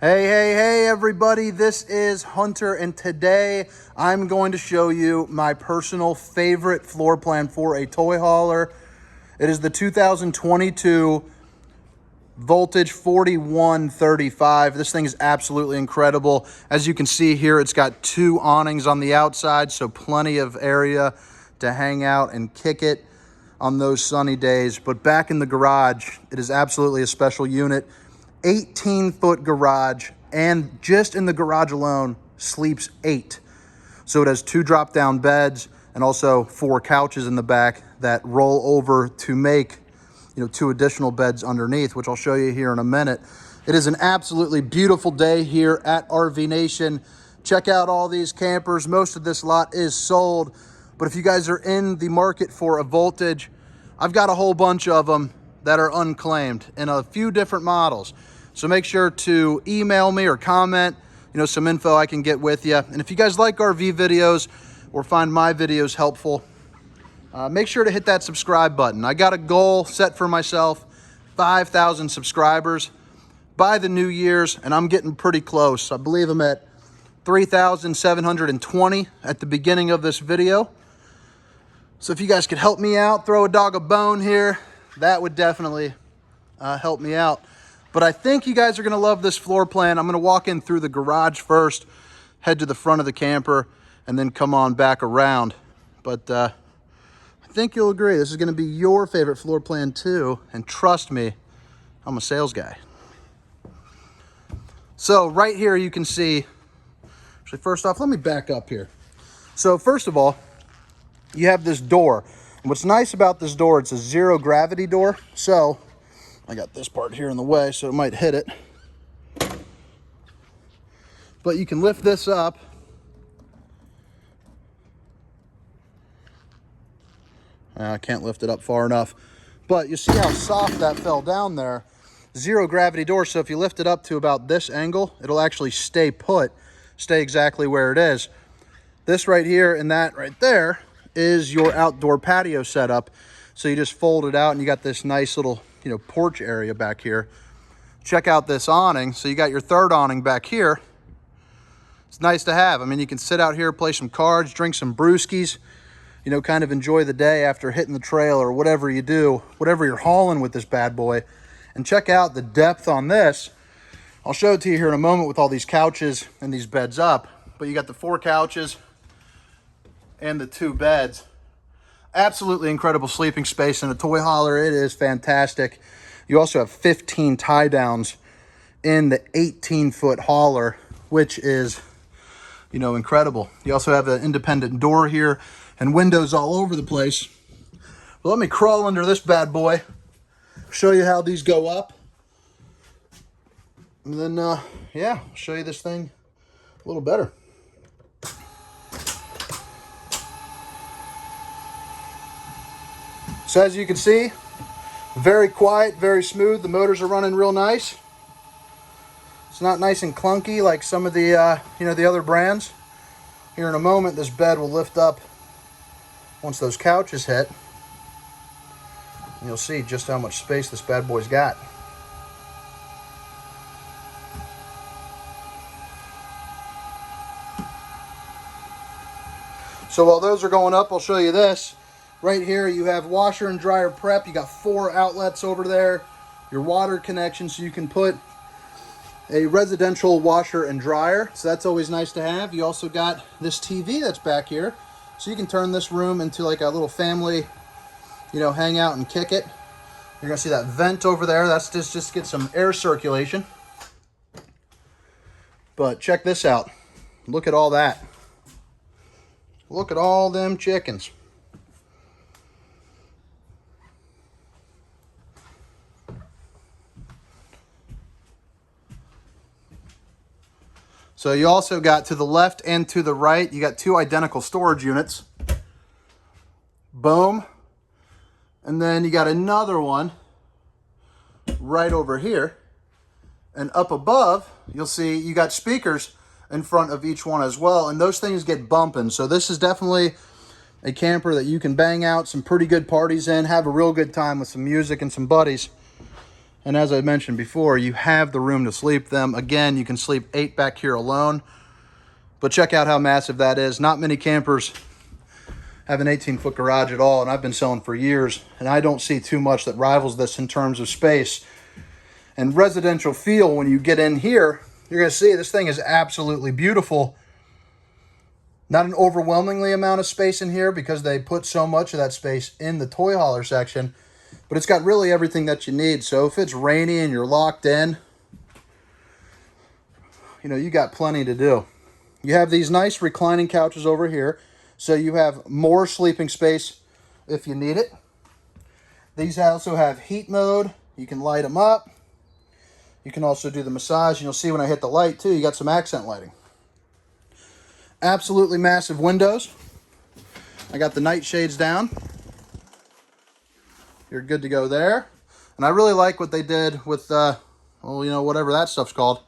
Hey, everybody, this is Hunter, and today I'm going to show you my personal favorite floor plan for a toy hauler. It is the 2022 Voltage 4135. This thing is absolutely incredible. As you can see here, it's got two awnings on the outside, so plenty of area to hang out and kick it on those sunny days. But back in the garage, it is absolutely a special unit. 18-foot garage, and just in the garage alone sleeps 8. So it has 2 drop-down beds and also 4 couches in the back that roll over to make 2 additional beds underneath, which I'll show you here in a minute. It is an absolutely beautiful day here at RV Nation. Check out all these campers. Most of this lot is sold, but if you guys are in the market for a Voltage, I've got a whole bunch of them that are unclaimed in a few different models. So make sure to email me or comment, some info I can get with you. And if you guys like RV videos or find my videos helpful, make sure to hit that subscribe button. I got a goal set for myself, 5,000 subscribers by the New Year's, and I'm getting pretty close. I believe I'm at 3,720 at the beginning of this video. So if you guys could help me out, throw a dog a bone here, that would definitely help me out. But I think you guys are going to love this floor plan. I'm going to walk in through the garage first, head to the front of the camper, and then come on back around. But I think you'll agree this is going to be your favorite floor plan too. And trust me, I'm a sales guy. So right here you can see, actually first off, let me back up here. So first of all, you have this door. And what's nice about this door, it's a zero gravity door. So I got this part here in the way, so it might hit it. But you can lift this up. I can't lift it up far enough. But you see how soft that fell down there. Zero gravity door, so if you lift it up to about this angle, it'll actually stay put, stay exactly where it is. This right here and that right there is your outdoor patio setup. So you just fold it out and you got this nice little porch area back here. Check out this awning. So you got your third awning back here. It's nice to have. I mean, you can sit out here, play some cards, drink some brewskis, kind of enjoy the day after hitting the trail or whatever you do, whatever you're hauling with this bad boy. And check out the depth on this. I'll show it to you here in a moment with all these couches and these beds up. But you got the 4 couches and the 2 beds. Absolutely incredible sleeping space in a toy hauler. It is fantastic. You also have 15 tie downs in the 18-foot hauler, which is, incredible. You also have an independent door here and windows all over the place. But let me crawl under this bad boy, show you how these go up. And then, yeah, I'll show you this thing a little better. So as you can see, very quiet, very smooth. The motors are running real nice. It's not nice and clunky like some of the, the other brands. Here in a moment, this bed will lift up once those couches hit. And you'll see just how much space this bad boy's got. So while those are going up, I'll show you this. Right here, you have washer and dryer prep. You got 4 outlets over there. Your water connection, so you can put a residential washer and dryer. So that's always nice to have. You also got this TV that's back here. So you can turn this room into like a little family, hang out and kick it. You're gonna see that vent over there. That's just get some air circulation. But check this out. Look at all that. Look at all them chickens. So you also got to the left and to the right, you got 2 identical storage units. Boom. And then you got another one right over here. And up above, you'll see you got speakers in front of each one as well. And those things get bumping. So this is definitely a camper that you can bang out some pretty good parties in, have a real good time with some music and some buddies. And as I mentioned before, you have the room to sleep them. Again, you can sleep 8 back here alone. But check out how massive that is. Not many campers have an 18-foot garage at all, and I've been selling for years, and I don't see too much that rivals this in terms of space and residential feel. When you get in here, you're going to see this thing is absolutely beautiful. Not an overwhelmingly amount of space in here because they put so much of that space in the toy hauler section, but it's got really everything that you need. So if it's rainy and you're locked in, you know, you got plenty to do. You have these nice reclining couches over here, so you have more sleeping space if you need it. These also have heat mode. You can light them up. You can also do the massage, and you'll see when I hit the light too, you got some accent lighting. Absolutely massive windows. I got the night shades down. You're good to go there. And I really like what they did with, well, you know, whatever that stuff's called.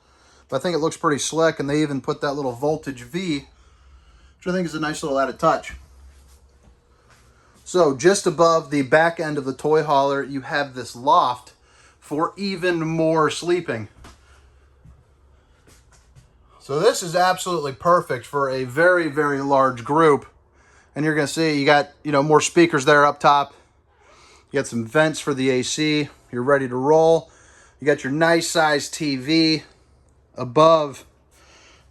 But I think it looks pretty slick, and they even put that little voltage V, which I think is a nice little added touch. So just above the back end of the toy hauler, you have this loft for even more sleeping. So this is absolutely perfect for a very, very large group. And you're going to see you got, you know, more speakers there up top. You got some vents for the AC. You're ready to roll. You got your nice size TV above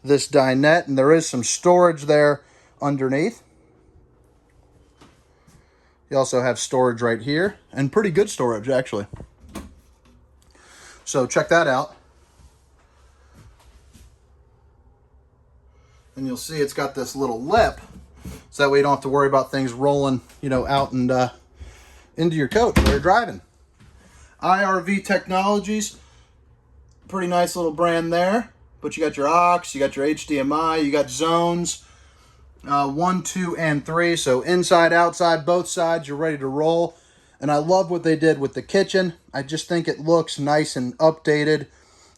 this dinette, and there is some storage there underneath. You also have storage right here, and pretty good storage actually. So check that out. And you'll see it's got this little lip, so that way you don't have to worry about things rolling, you know, out and into your coat while you're driving. IRV Technologies, pretty nice little brand there. But you got your aux, you got your HDMI, you got zones 1, 2, and 3. So inside, outside, both sides, you're ready to roll. And I love what they did with the kitchen. I just think it looks nice and updated.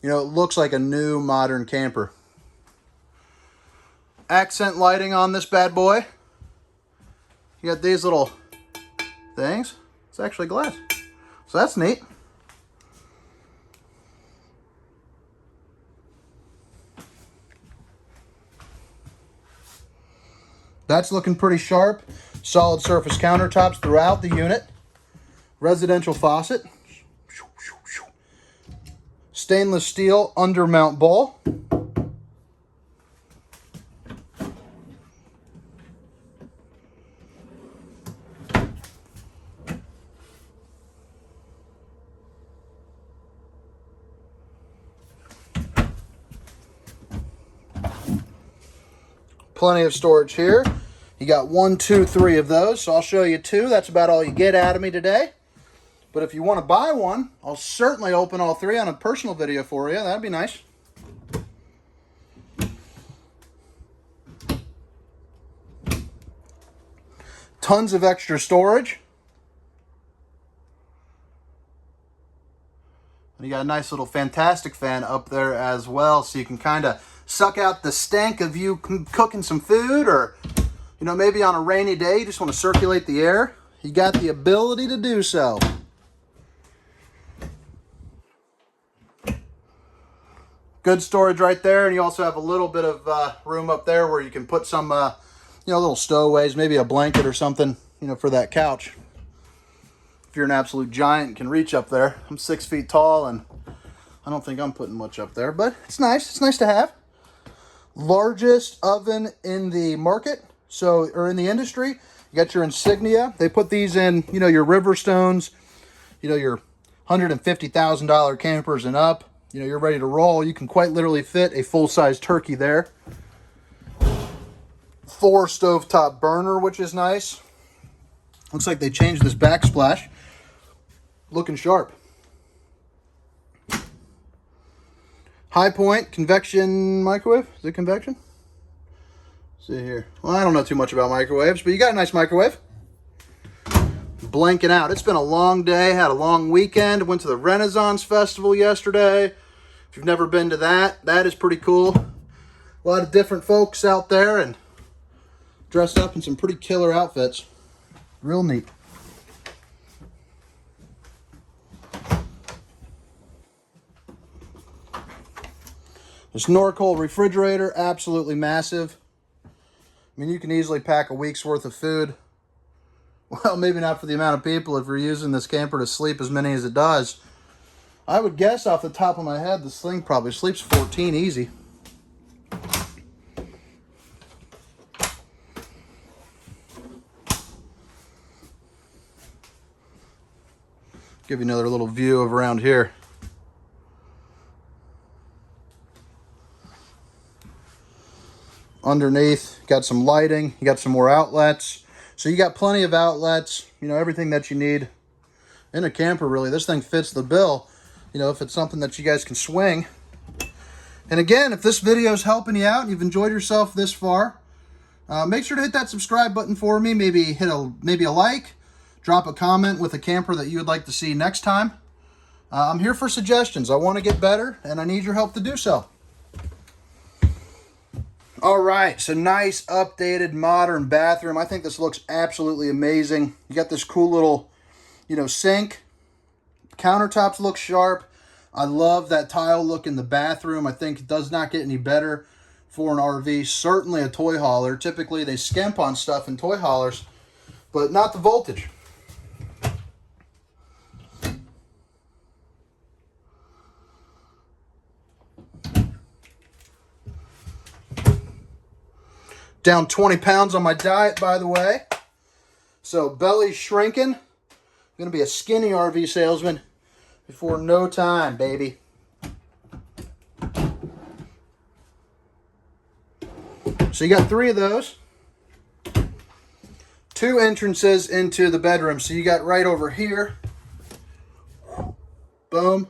You know, it looks like a new modern camper. Accent lighting on this bad boy. You got these little things. It's actually glass. So that's neat. That's looking pretty sharp. Solid surface countertops throughout the unit. Residential faucet. Stainless steel undermount bowl. Plenty of storage here. You got 1, 2, 3 of those, so I'll show you 2. That's about all you get out of me today. But if you want to buy one, I'll certainly open all 3 on a personal video for you. That'd be nice. Tons of extra storage. And you got a nice little fantastic fan up there as well, so you can kind of suck out the stank of you cooking some food, or, you know, maybe on a rainy day you just want to circulate the air. You got the ability to do so. Good storage right there, and you also have a little bit of room up there where you can put some, you know, little stowaways, maybe a blanket or something, you know, for that couch. If you're an absolute giant and can reach up there. I'm 6 feet tall, and I don't think I'm putting much up there, but it's nice. It's nice to have. Largest oven in the market, or in the industry. You got your Insignia. They put these in, you know, your Riverstones, you know, your $150,000 campers and up. You know, you're ready to roll. You can quite literally fit a full-size turkey there. 4 stovetop burner, which is nice. Looks like they changed this backsplash. Looking sharp. High point convection microwave. Is it convection? Let's see here. Well, I don't know too much about microwaves, but you got a nice microwave. Blanking out. It's been a long day. Had a long weekend. Went to the Renaissance Festival yesterday. If you've never been to that, that is pretty cool. A lot of different folks out there and dressed up in some pretty killer outfits. Real neat. The snorkel refrigerator, absolutely massive. I mean, you can easily pack a week's worth of food. Well, maybe not for the amount of people if you're using this camper to sleep as many as it does. I would guess off the top of my head, this thing probably sleeps 14 easy. Give you another little view of around here. Underneath, got some lighting, you got some more outlets. So you got plenty of outlets, you know, everything that you need in a camper, really. This thing fits the bill, you know, if it's something that you guys can swing. And again, if this video is helping you out and you've enjoyed yourself this far, make sure to hit that subscribe button for me. Maybe hit a like, drop a comment with a camper that you would like to see next time. I'm here for suggestions. I want to get better, and I need your help to do so. All right, so nice, updated, modern bathroom. I think this looks absolutely amazing. You got this cool little, you know, sink. Countertops look sharp. I love that tile look in the bathroom. I think it does not get any better for an RV. Certainly a toy hauler. Typically, they skimp on stuff in toy haulers, but not the voltage. Down 20 pounds on my diet, by the way. So belly's shrinking. I'm going to be a skinny RV salesman before no time, baby. So you got 3 of those. 2 entrances into the bedroom. So you got right over here. Boom.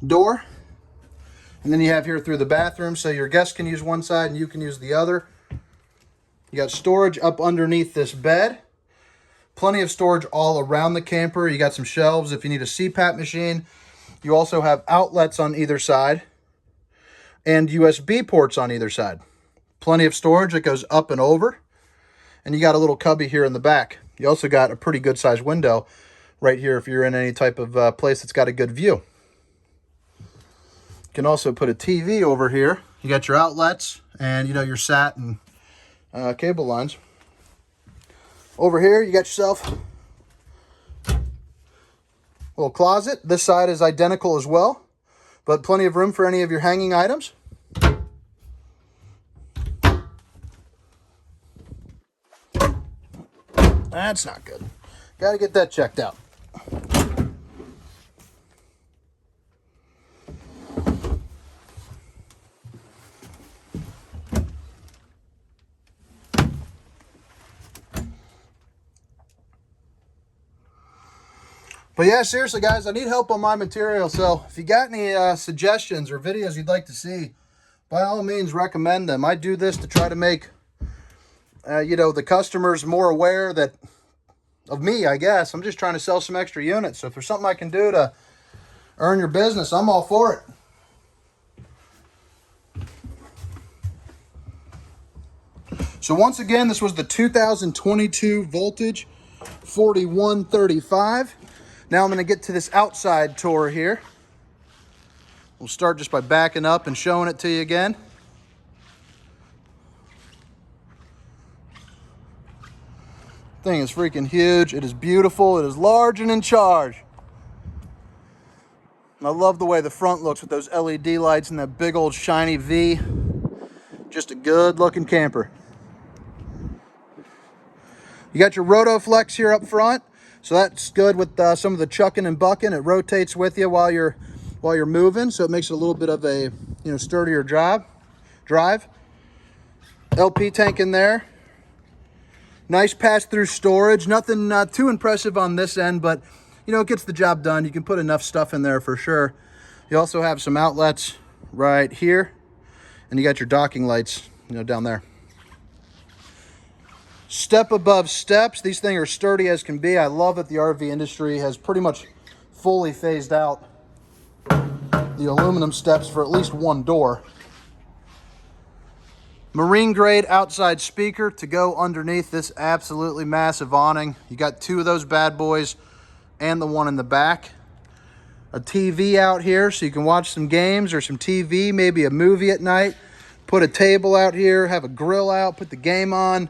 Door. And then you have here through the bathroom, so your guests can use one side and you can use the other. You got storage up underneath this bed. Plenty of storage all around the camper. You got some shelves if you need a CPAP machine. You also have outlets on either side and USB ports on either side. Plenty of storage that goes up and over. And you got a little cubby here in the back. You also got a pretty good sized window right here if you're in any type of place that's got a good view. You can also put a TV over here. You got your outlets and, you know, your SAT and cable lines. Over here, you got yourself a little closet. This side is identical as well, but plenty of room for any of your hanging items. That's not good. Got to get that checked out. But yeah, seriously, guys, I need help on my material. So if you got any suggestions or videos you'd like to see, by all means, recommend them. I do this to try to make, you know, the customers more aware that of me, I guess. I'm just trying to sell some extra units. So if there's something I can do to earn your business, I'm all for it. So once again, this was the 2022 Voltage 4135. Now I'm going to get to this outside tour here. We'll start just by backing up and showing it to you again. Thing is freaking huge. It is beautiful. It is large and in charge. And I love the way the front looks with those LED lights and that big old shiny V. Just a good looking camper. You got your Rotoflex here up front. So that's good with some of the chucking and bucking. It rotates with you while you're moving, so it makes it a little bit of a, you know, sturdier drive. LP tank in there. Nice pass-through storage. Nothing too impressive on this end, but you know, it gets the job done. You can put enough stuff in there for sure. You also have some outlets right here, and you got your docking lights, you know, down there. Step above steps. These things are sturdy as can be. I love that the RV industry has pretty much fully phased out the aluminum steps for at least one door. Marine grade outside speaker to go underneath this absolutely massive awning. You got 2 of those bad boys and the one in the back. a TV out here so you can watch some games or some TV, maybe a movie at night. Put a table out here, have a grill out, put the game on.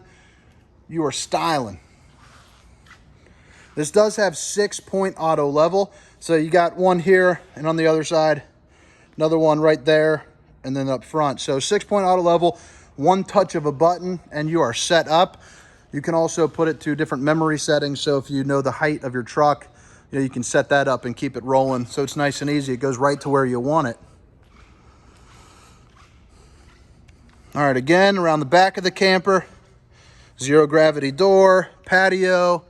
You are styling. This does have 6-point auto level. So you got one here and on the other side, another one right there, and then up front. So 6-point auto level, one touch of a button, and you are set up. You can also put it to different memory settings. So if you know the height of your truck, you can set that up and keep it rolling. So it's nice and easy. It goes right to where you want it. All right, again, around the back of the camper, zero gravity door, patio,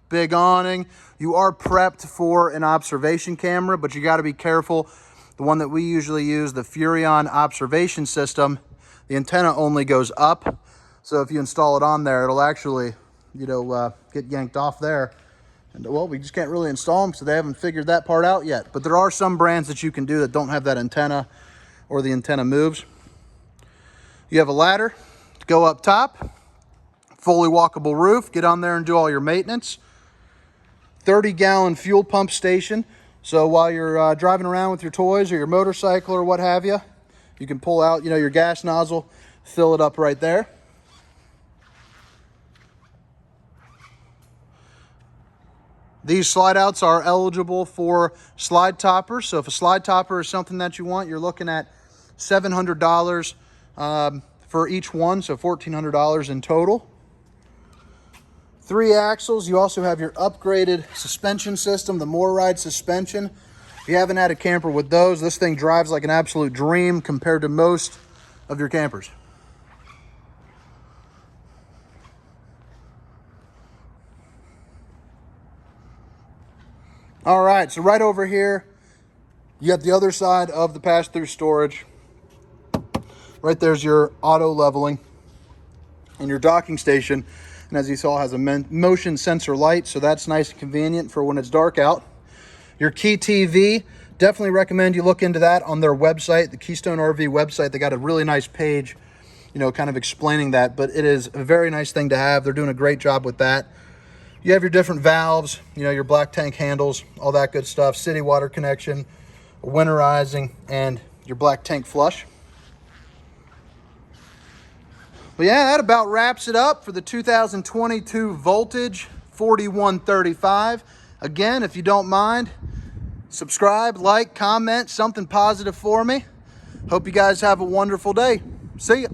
big awning. You are prepped for an observation camera, but you got to be careful. The one that we usually use, the Furrion observation system, the antenna only goes up. So if you install it on there, it'll actually, get yanked off there. And well, we just can't really install them, so they haven't figured that part out yet. But there are some brands that you can do that don't have that antenna or the antenna moves. You have a ladder to go up top, fully walkable roof, get on there and do all your maintenance. 30-gallon fuel pump station. So while you're driving around with your toys or your motorcycle or what have you, you can pull out, your gas nozzle, fill it up right there. These slide outs are eligible for slide toppers. So if a slide topper is something that you want, you're looking at $700 for each one, so $1,400 in total. 3 axles. You also have your upgraded suspension system, the MoreRide suspension. If you haven't had a camper with those, this thing drives like an absolute dream compared to most of your campers. All right, so right over here, you got the other side of the pass-through storage. Right there's your auto leveling and your docking station. And as you saw, has a motion sensor light, so that's nice and convenient for when it's dark out. Your Key TV, definitely recommend you look into that on their website, the Keystone RV website. They got a really nice page, kind of explaining that, but it is a very nice thing to have. They're doing a great job with that. You have your different valves, your black tank handles, all that good stuff, city water connection, winterizing, and your black tank flush. But yeah, that about wraps it up for the 2022 Voltage 4135. Again, if you don't mind, subscribe, like, comment, something positive for me. Hope you guys have a wonderful day. See ya.